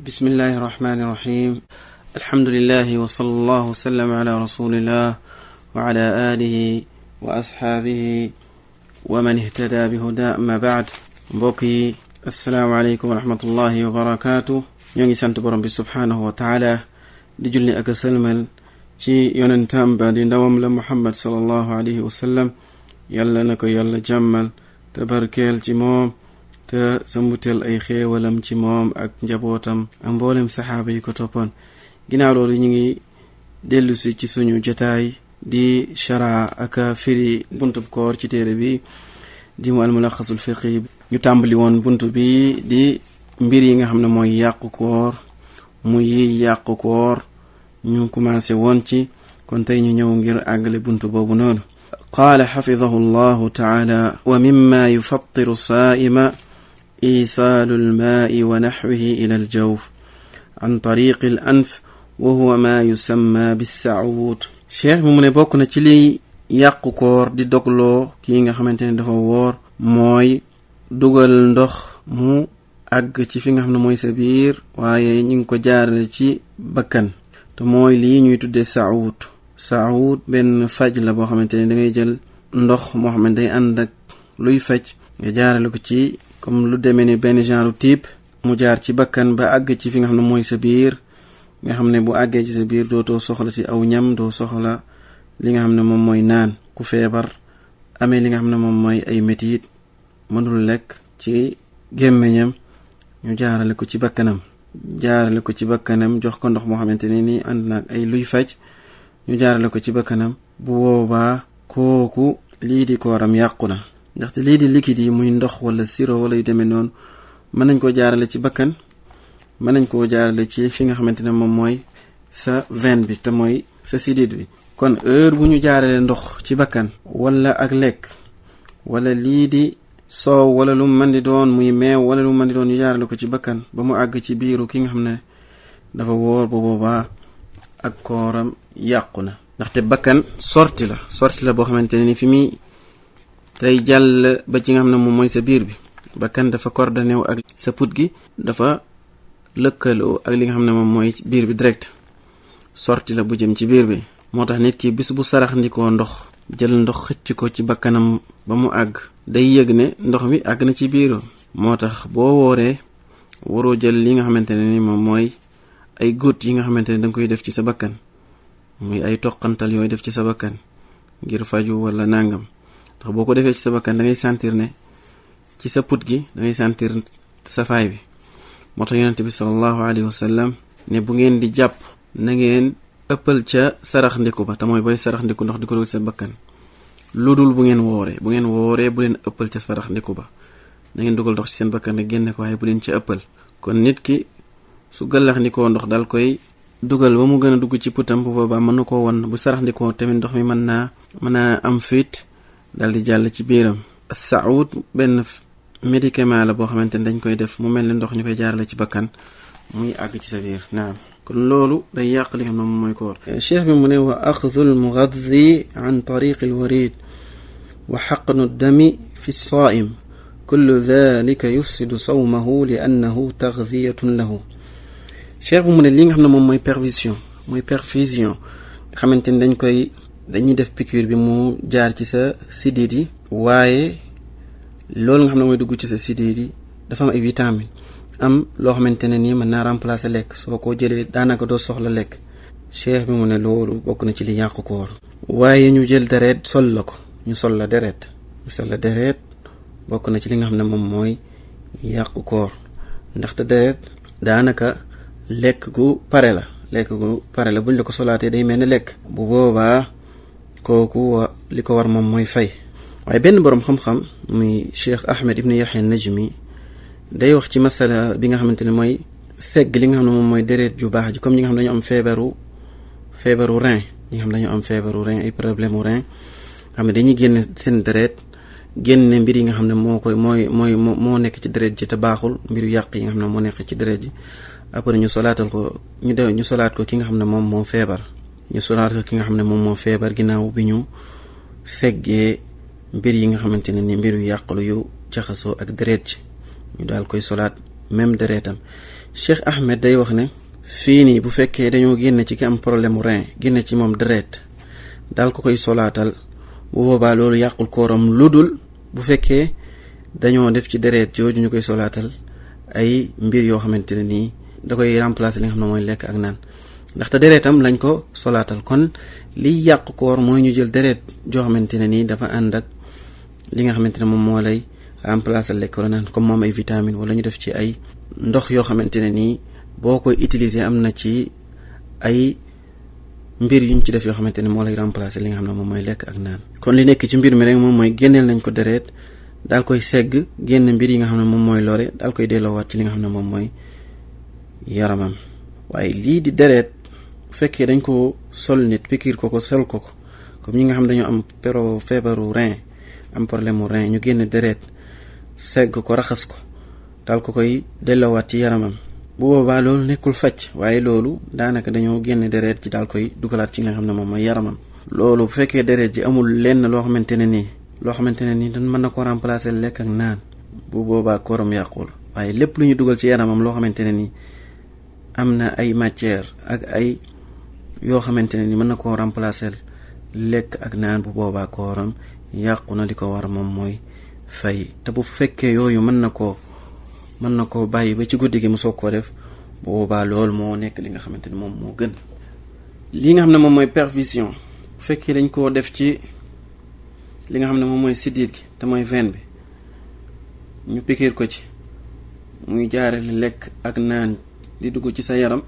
بسم الله الرحمن الرحيم الحمد لله وصلى الله وسلم على رسول الله وعلى آله وأصحابه ومن اهتدى بهدى أما بعد بوكي السلام عليكم ورحمة الله وبركاته ñoo ngi sant borom bi subhanahu wa ta'ala di julli ak salmal ci yonentam ba di ndawam la Muhammad sallallahu alayhi wa sallam yàlla na ko yàlla jàmmal te barkeel ci moom te sambutel ay xéewalam ci moom ak njabootam ak mboolem saxaaba yi ko toppoon ginnaaw loolu ñu ngi dellusi ci suñu jotaay di shara ak firi buntub koor ci téere bi di mu al-mulakhasul fiqhi ñu tàmbali woon buntu bi di mbir yi nga xam ne mooy yàqu koor mu yi yàqu koor ñu commencé woon ci kon tey ñu ñëw ngir àggale buntu boobu noonu qaala xafidahu llahu taala wa mimma yufattiru saa'ima إيصال الماء ونحوه إلى الجوف عن طريق الأنف وهو ما يسمى بالسعود cheikh bi mu ne bokk na ci liy yàqu koor di dogloo kii nga xamante ne dafa woor mooy dugal ndox mu àgg ci fi nga xam ne mooy sa biir waaye ñu ngi ko jaarale ci bakkan te mooy lii ñuy tuddee saawut benn faj la boo xamante ne da ngay jël ndox moo xam ne day ànd ak luy faj nga jaarale ko ci comme lu demee ni benn genre type mu jaar ci bakkan ba àgg ci fi nga xam ne mooy sa biir nga xam ne bu àggee ci sa biir dootoo soxla ci aw ñam doo soxla li nga xam ne moom mooy naan ku feebar amee li nga xam ne moom mooy ay metit mënul lekk ci gémmiñam ñu jaarale ko ci bakkanam jox ko ndox moo xamante ne nii ànd naag ay luy faj ñu jaarale ko ci bakkanam bu boobaa kooku lii di kooram yàqu na ndaxte lii di liquide yi muy ndox wala sirop wala yu demee noonu mën nañ koo jaarale ci bakkan mën nañ koo jaarale ci fi nga xamante ne moom mooy sa veine bi te mooy sa sidit bi kon heure bu ñu jaarale ndox ci bakkan wala ak lekk wala lii di soow wala lu mën di doon muy meew wala lu mën di doon ñu jaarale ko ci bakkan ba mu àgg ci biiru ki nga xam ne dafa wóor bu boobaa ak kooram yàqu na ndaxte bakkan sorti la boo xamante ne ni fi muy tey jàll ba ci nga xam ne moom mooy sa biir bi bakkan dafa coordonné wu ak sa put gi dafa lëkkaloo ak li nga xam ne moom mooy biir bi direct sorti la bu jëm ci biir bi moo tax nit ki bis bu sarax ndikoo ndox jël ndox xëcc ko ci bakkanam ba mu àgg day yëg ne ndox mi àgg na ci biiru moo tax boo wooree waroo jël li nga xamante ne ni moom mooy ay gouttes yi nga xamante ne danga koy def ci sa bakkan muy ay toqantal yooyu def ci sa bakkan ngir faju wala nangam ndax boo ko defee ci sa bakkan da ngay sentir ne ci sa put gi da ngay sentir safaay bi moo tax yonent bi sallallahu alayhi wa sallam ne bu ngeen di jàpp na ngeen ëppal ca sarax ndiku ba te mooy booy sarax ndiku ndox di ko dugal sa bakkan lu dul bu ngeen wooree bu leen ëppal ca sarax ndiku ba na ngeen dugal ndox ci seen bakkan rek génne ko waaye bu leen ca ëppal kon nit ki su gëllax ndikoo ndox dal koy dugal ba mu gën a dugg ci putam bu boobaa mën na koo won bu sarax ndikoo tamit ndox mi mën naa am fit dal di jàll ci biiram saawut benn médicament la boo xamante ne dañ koy def mu mel ni ndox ñu koy jaarale ci bakkan muy àgg ci sa biir naam kon loolu day yàq li nga xam ne moom mooy koor cheikh bi mu ne wa axdu almugaddi an tariqi alwarid wa xaqnu dami fi lsaaim kullu dalika yufsidu sawmahu li annahu taxdiyatun lahu cheikh bi mu ne li nga xam ne moom mooy perfusion nga xamante ne dañuy def piqûre bi mu jaar ci sa sidit yi waaye loolu nga xam ne mooy dugg ci sa sidit yi dafa am ay vitamine am loo xamante ne nii mën naa remplacer lekk soo ko jëlee daanaka doo soxla lekk cheikh bi mu ne loolu bokk na ci li yàqu koor waaye ñu jël deret ñu sol la deret bokk na ci li nga xam ne moom mooy yàqu koor ndaxte deret daanaka lekk gu pare la buñ la ko solaatee day mel ni lekk bu boobaa kooku li ko war moom mooy fay waaye benn boroom xam-xam muy Cheikh Ahmed ibn Yahya Najmi day wax ci masala bi nga xamante ne mooy segg li nga xam ne moom mooy deret ju baax ji comme ñi nga xam ne dañu am feebaru rein ay problème u rein xam ne dañuy génne seen deret génne mbir yi nga xam ne moo nekk ci deret ji te baaxul mbiru yàq yi nga xam ne moo nekk ci deret ji après ñu solaat ko ki nga xam ne moom moo feebar ginnaaw bi ñu seggee mbir yi nga xamante ne ni mbiru yàqalu yu jaxasoo ak deret ji ñu daal koy solaat même deretam Cheikh Ahmed day wax ne fii nii bu fekkee dañoo génne ci ki am problème mu rein génne ci moom deret daal ko koy solaatal bu boobaa loolu yàqul kooram lu dul bu fekkee dañoo def ci deret jooju ñu koy solaatal ay mbir yoo xamante ne nii da koy remplacer li nga xam ne mooy lekk ak naan ndaxte deretam lañ ko solaatal kon liy yàq koor mooy ñu jël deret joo xamante ne nii dafa ànd ak li nga xamante ne moom moo lay remplacer lekk wala naan comme moom ay vitamine wala ñu def ci ay ndox yoo xamante ne nii boo koy utiliser am na ci ay mbir yuñ ci def yoo xamante ne moo lay remplacer li nga xam ne moom mooy lekk ak naan kon li nekk ci mbir mi rek moom mooy génneel nañ ko deret daal koy segg génn mbir yi nga xam ne moom mooy lore daal koy delloowaat ci li nga xam ne moom mooy yaramam waaye lii di deret bu fekkee dañ ko sol nit pikiir ko sol ko comme ñi nga xam dañoo am feebaru rein am problème mu rein ñu génn deret segg ko raxas ko daal ko koy delloowaat ci yaramam bu boobaa loolu nekkul faj waaye loolu daanaka dañoo génn deret ji daal koy dugalaat ci nga xam ne moom mooy yaramam loolu bu fekkee deret ji amul lenn loo xamante ne nii dañ mën na ko remplacer lekk ak naan bu boobaa kooram yàqul waaye lépp lu ñu dugal ci yaramam loo xamante ne nii am na ay matière ak ay yoo xamante ne nii mën na koo remplacer lekk ak naan bu boobaa kooram yàqu na. li ko war moom mooy fay te bu fekkee yooyu mën na koo bàyyi ba ci guddi gi mu soog koo def bu boobaa loolu moo nekk li nga xamante ne moom moo gën. li nga xam ne moom mooy perfusion bu fekkee dañ koo def ci li nga xam ne moom mooy siddiit gi te mooy veine bi ñu pikiir ko ci muy jaarale lekk ak naan di dugg ci sa yaram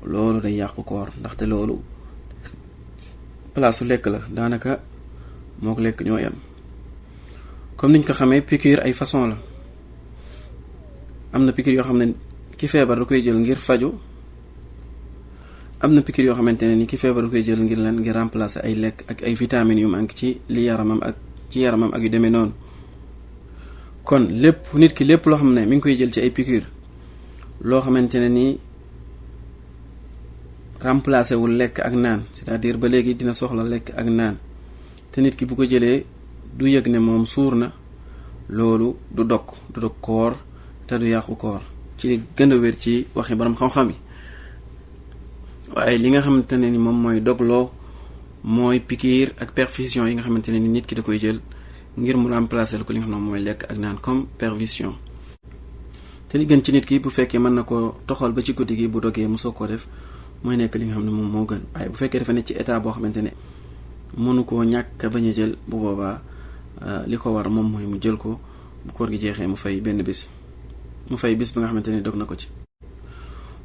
loolu day yàqu koor ndaxte loolu place su lekk la daanaka moo ko lekk ñoo yem. comme niñ ko xamee piqûre ay façon la am na piqûre yoo xam ne ki feebar da koy jël ngir faju am na piqûre yoo xamante ne ni ki feebar da koy jël ngir lan ngir remplacer ay lekk ak ay vitamines yu manque ci li yaramam ak ci yaramam ak yu demee noonu. kon nit ki lépp loo xam ne mi ngi koy jël ci ay piqûre loo xamante ne ni remplacer wul lekk ak naan c'est-à-dire ba léegi dina soxla lekk ak naan te nit ki bu ko jëlee du yëg ne moom suur na loolu du dog koor te du yàqu koor ci li gën a wér ci waxi borom xam-xam yi. waaye li nga xamante ne ni moom mooy dogloo mooy piqûre ak perfusion yi nga xamante ne ni nit ki da koy jël ngir mu remplacer ko li nga xam ne mooy lekk ak naan comme perfusion. te li gën ci nit ki bu fekkee mën na ko toxal ba ci guddi gi bu dogee mu soog koo def mooy nekk li nga xam ne moom moo gën waaye bu fekkee dafa nekk ci état boo xamante ne mënu koo ñàkk bañ a jël bu boobaa li ko war moom mooy mu jël ko bu koor gi jeexee mu fay bis bi nga xamante ne dog na ko ci.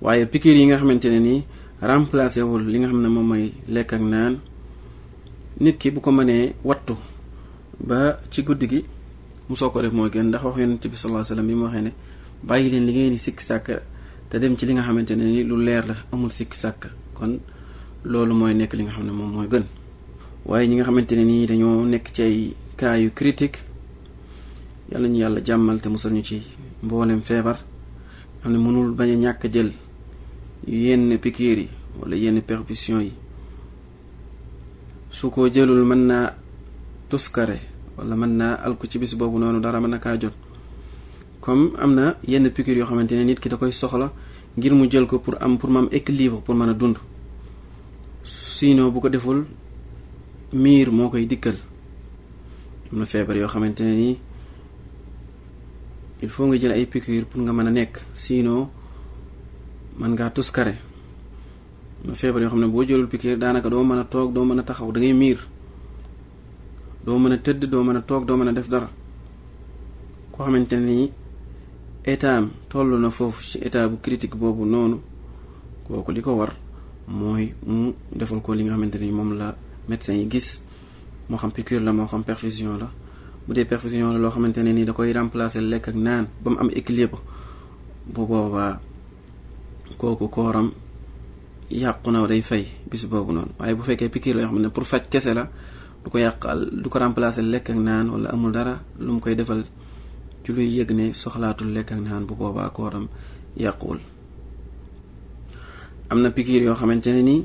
waaye piqûre yi nga xamante ne nii remplacé wul li nga xam ne moom mooy lekk ak naan nit ki bu ko mënee wattu ba ci guddi gi mu soog ko def mooy gën ndax wax Yonent bi sallallahu alayhi wasallam bi mu waxee ne bàyyi leen li ngeen di sikki sàkk te dem ci li nga xamante ne ni lu leer la amul sikki sàkk kon loolu mooy nekk li nga xam ne moom mooy gën. waaye ñi nga xamante ne nii dañoo nekk ci ay cas yu critique yàlla ñu yàlla jàmmal te musal ñu ci mboolem feebar xam ne mënul bañ a ñàkk jël yenn piqûre yi wala yenn perfusion yi su ko jëlul mën naa tuskare wala mën naa alku ci bis boobu noonu dara mën na kaa jot. comme am na yenn piqûre yoo xamante ne nit ki da koy soxla ngir mu jël ko pour mu am équilibre pour mën a dund sinon bu ko deful miir moo koy dikkal. am na feebar yoo xamante ne nii il faut nga jël ay piqûre pour nga mën a nekk sinon mën ngaa tuskare. am na feebar yoo xam ne boo jëlul piqûre daanaka doo mën a toog doo mën a taxaw da ngay miir doo mën a tëdd doo mën a toog doo mën a def dara. koo xamante ne nii état am toll na foofu ci état bu critique boobu noonu kooku li ko war mooy mu defal ko li nga xamante ni moom la médecin yi gis moo xam piqûre la moo xam perfusion la. bu dee perfusion la loo xamante ne nii da koy remplacer lekk ak naan ba mu am équilibre bu boobaa kooku kooram yàqu na day fay bis boobu noonu. waaye bu fekkee piqûre la yoo xam ne pour faj kese la du ko yàqal du ko remplacer lekk ak naan wala amul dara lu mu koy defal ci luy yëg ne soxlaatul lekk ak naan bu boobaa kooram yàquwul. am na piqûre yoo xamante ne nii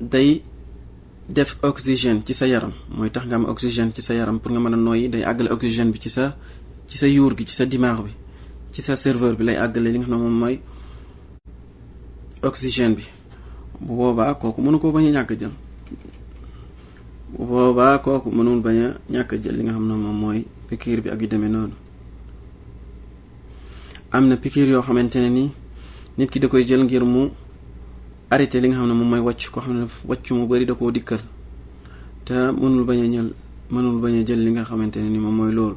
day def oxygène ci sa yaram mooy tax nga am oxygène ci sa yaram pour nga mën a noyyi day àggale oxygène bi ci sa yuur gi ci sa dimaax bi ci sa serveur bi lay àggale li nga xam ne moom mooy oxygène bi bu boobaa kooku mënu ko bañ a ñàkk jël bu boobaa kooku mënul bañ a ñàkk jël li nga xam ne moom mooy piqûre bi ak yu demee noonu. am na piqûre yoo xamante ne ni nit ki da koy jël ngir mu arrêté li nga xam ne moom mooy wàcc koo xam ne wàcc mu bari da koo dikkal te mënul bañ a jël li nga xamante ne ni moom mooy loolu.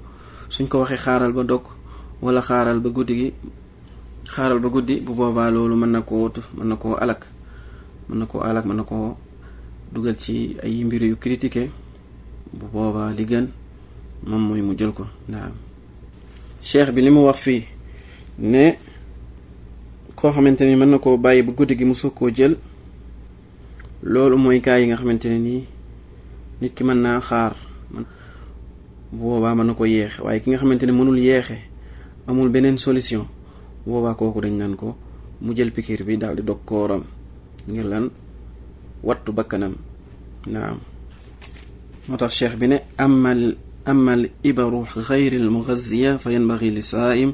suñ ko waxee xaaral ba dog wala xaaral ba guddi bu boobaa loolu mën na koo alak mën na koo dugal ci ay mbir yu critiqué bu boobaa li gën moom mooy mu jël ko. naam cheikh bi li mu wax fii ne koo xamante ni mën na koo bàyyi ba guddi gi mu soog koo jël loolu mooy kaa yi nga xamante ne nii nit ki mën naa xaar bu boobaa mën na ko yeexe waaye ki nga xamante ne mënul yeexe amul beneen solution bu boobaa kooku dañ naan ko mu jël piqûre bi daal di dog kooram ngir lan wattu bakkanam. naam moo tax cheikh bi ne amma al ibaru gayri al mughazziya fa yanbaghi li saa'im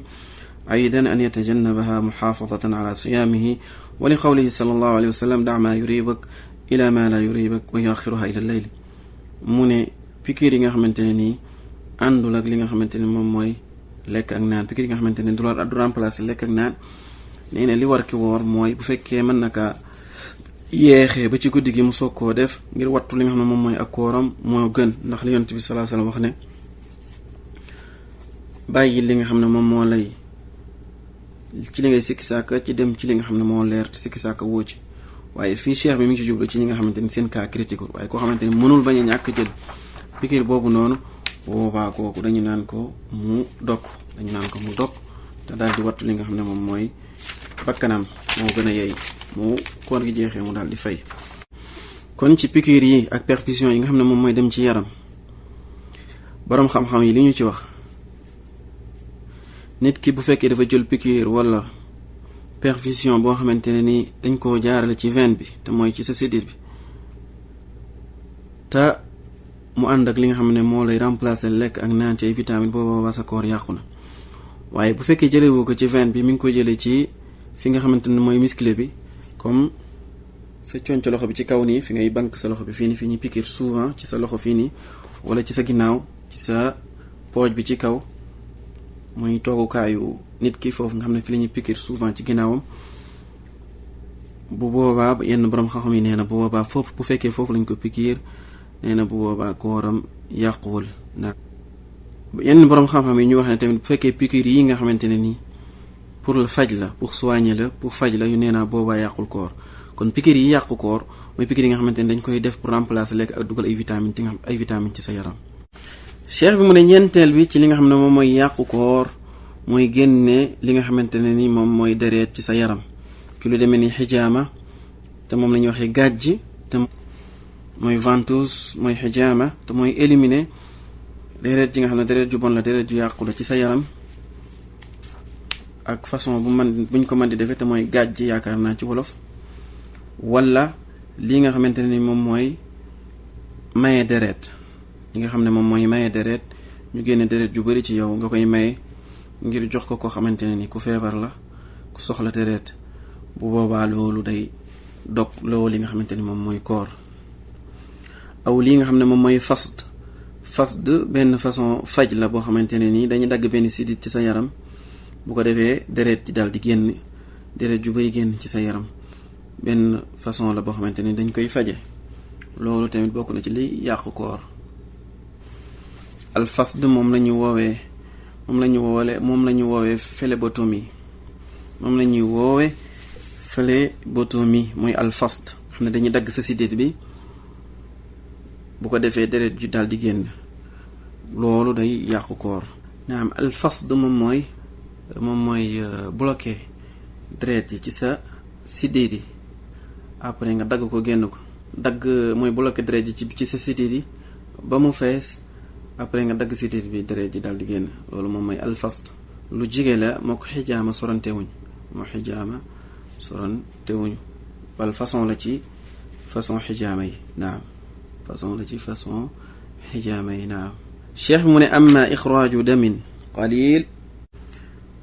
aydan an yatajannabaha muhafadatan ala siyaamihi wa li qawlihi sallallahu alayhi wa sallam da' ma yuribuk ila ma la yuribuk wa yuakhiruha ila al-layl. mu ne piqûre yi nga xamante ne nii àndul ak li nga xamante ne moom mooy lekk ak naan piqûre yi nga xamante ne du remplacer lekk ak naan nee na li war ki woor mooy bu fekkee mën na kaa yeexee ba ci guddi gi mu soog koo def ngir wattu li nga xam ne moom mooy ak kooram moo gën ndax li yonent bi sallallahu alayhi wasallam wax ne bàyyi li nga xam ne moom moo lay ci li ngay sikki sàkka ci dem ci li nga xam ne moo leer te sikki sàkka woo ci. waaye fii cheikh bi mi ngi ci jublu ci ñi nga xamante ni seen cas critique waaye koo xamante ni mënul bañ a ñàkk jël piqûre boobu noonu boobaa kooku dañu naan ko mu dog te daal di wattu li nga xam ne moom mooy bakkanam moo gën a yey mu koor gi jeexee mu daal di fay. kon ci piqûre yi ak perfusion yi nga xam ne moom mooy dem ci yaram boroom xam-xam yi li ñu ci wax nit ki bu fekkee dafa jël piqûre wala perfusion boo xamante ne ni dañ koo jaarale ci veine bi te mooy ci sa sidit bi te mu ànd ak li nga xam ne moo lay remplacer lekk ak naan ci ay vitamine booba sa koor yàqu na. waaye bu fekkee jëlewoo ko ci veine bi mi ngi ko jëlee ci fi nga xamante ne mooy muscle bi comme sa conc loxo bi ci kaw nii fi ngay bank sa loxo bi fii nii fi ñuy piqûre souvent ci sa loxo fii nii wala ci sa ginnaaw ci sa pooj bi ci kaw mooy toogukaayu nit ki foofu nga xam ne fi la ñuy piqûre souvent ci ginnaawam bu boobaa yenn borom xam-xam yi nee na bu boobaa foofu bu fekkee foofu lañ ko piqûre nee na bu boobaa kooram yàquwul. ndax yenn borom xam-xam yi ñu wax ne tamit bu fekkee piqûre yi nga xamante ne nii pour le faj la pour soigner la pour faj la yu nee naa boobaa yàqul koor. kon piqûre yi yàqu koor mooy piqûre yi nga xamante ne dañ koy def pour remplacer lekk ak dugal ay vitamine ci sa yaram. cheikh bi mu ne ñeenteel bi ci li nga xam ne moom mooy yàqu koor mooy génne li nga xamante ne ni moom mooy deret ci sa yaram ci lu demee ni xijaama te moom la ñuy waxee gàjji te mooy ventouse mooy xijaama te mooy éliminer deret ji nga xam ne deret ju bon la deret ju yàqu la ci sa yaram ak façon buñ ko mën di defee te mooy gàjji yaakaar naa ci wolof. wala lii nga xamante ne ni moom mooy maye deret li nga xam ne moom mooy maye deret ñu génne deret ju bari ci yow nga koy maye ngir jox ko koo xamante ne ni ku feebar la ku soxla deret bu boobaa loolu day dog loolu li nga xamante ni moom mooy koor. aw lii nga xam ne moom mooy fasd benn façon faj la boo xamante ne ni dañuy dagg benn sidit ci sa yaram bu ko defee deret ji daal di génn deret ju bari génn ci sa yaram benn façon la boo xamante ni dañ koy faje loolu tamit bokk na ci li yàqu koor. al fasd moom la ñu woowee phlébotomie mooy al fasd xam ne dañuy dagg sa sidit bi bu ko defee deret ju daal di génn loolu day yàqu koor. naam al fasd moom mooy bloqué deret yi ci sa sidit yi après nga dagg ko génn ko dagg mooy bloqué deret ji ci sa sidit yi ba mu fees après nga dagg sidit bi deret ji daal di génn loolu moom mooy alfasd. lu jige la moo ko xijaama sorantewuñ bal façon la ci façon xijaama yi naam cheikh bi mu ne amma ixraaju damin qalil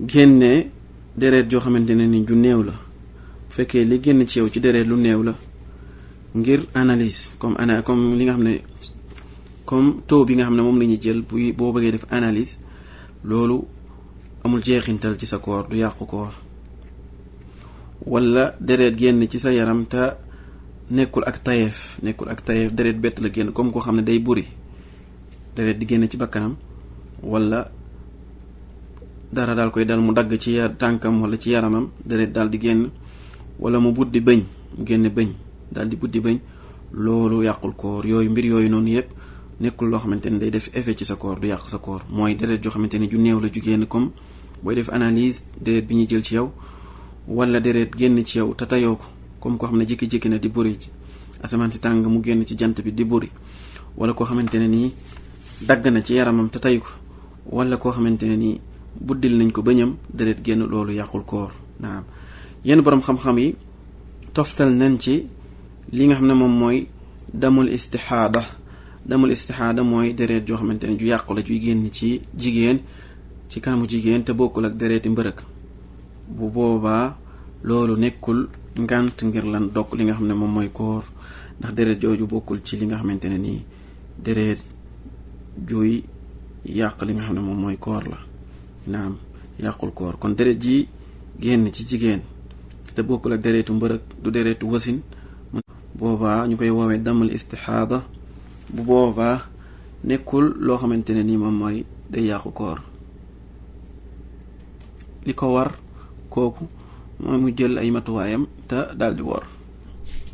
génne deret joo xamante ne ni ju néew la bu fekkee li génn ci yow ci deret lu néew la ngir analyse comme li nga xam ne comme taux bi nga xam ne moom la ñuy jël boo bëggee def analyse loolu amul jeexintal ci sa koor du yàqu koor. wala deret génn ci sa yaram te nekkul ak tayeef deret bett la génn comme koo xam ne day buri deret di génn ci bakkanam wala dara daal koy dal mu dagg ci tànkam wala ci yaramam deret daal di génn wala mu buddi bëñ mu génne bëñ daal di buddi bëñ loolu yàqul koor. yooyu mbir yooyu noonu yépp nekkul loo xamante ne day def effet ci sa koor du yàq sa koor. mooy deret joo xamante ne ju néew la ju génn comme booy def analyse deret bi ñuy jël ci yow wala deret génn ci yow te tayoo ko comme koo xam ne jékki-jékki na di buri ci asamaan si tàng mu génn ci jant bi di buri wala koo xamante ne nii dagg na ci yaramam te tayu ko wala koo xamante ne nii buddil nañ ko bëñam deret génn loolu yàqul koor. naam yenn boroom xam-xam yi toftal nañ ci li nga xam ne moom mooy damul istixaada mooy deret joo xamante ne ju yàqu la juy génn ci jigéen ci kanamu jigéen te bokkul ak dereti mbërëk. bu boobaa loolu nekkul ngant ngir lan dog li nga xam ne moom mooy koor ndax deret jooju bokkul ci li nga xamante ne nii deret juy yàq li nga xam ne moom mooy koor la. naam yàqul koor. kon deret ji génn ci jigéen te bokkul ak deretu mbërëk du deretu wasin boobaa ñu koy woowee damul istixaada. bu boobaa nekkul loo xamante ne nii moom mooy day yàqu koor. li ko war kooku mooy mu jël ay matuwaayam te daldi woor.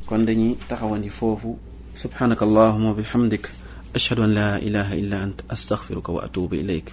kon dañuy taxawandi foofu. subhanaka allahumma wa bihamdik ashhadu an la ilaha illa ant astaghfiruka wa atubu ilayk.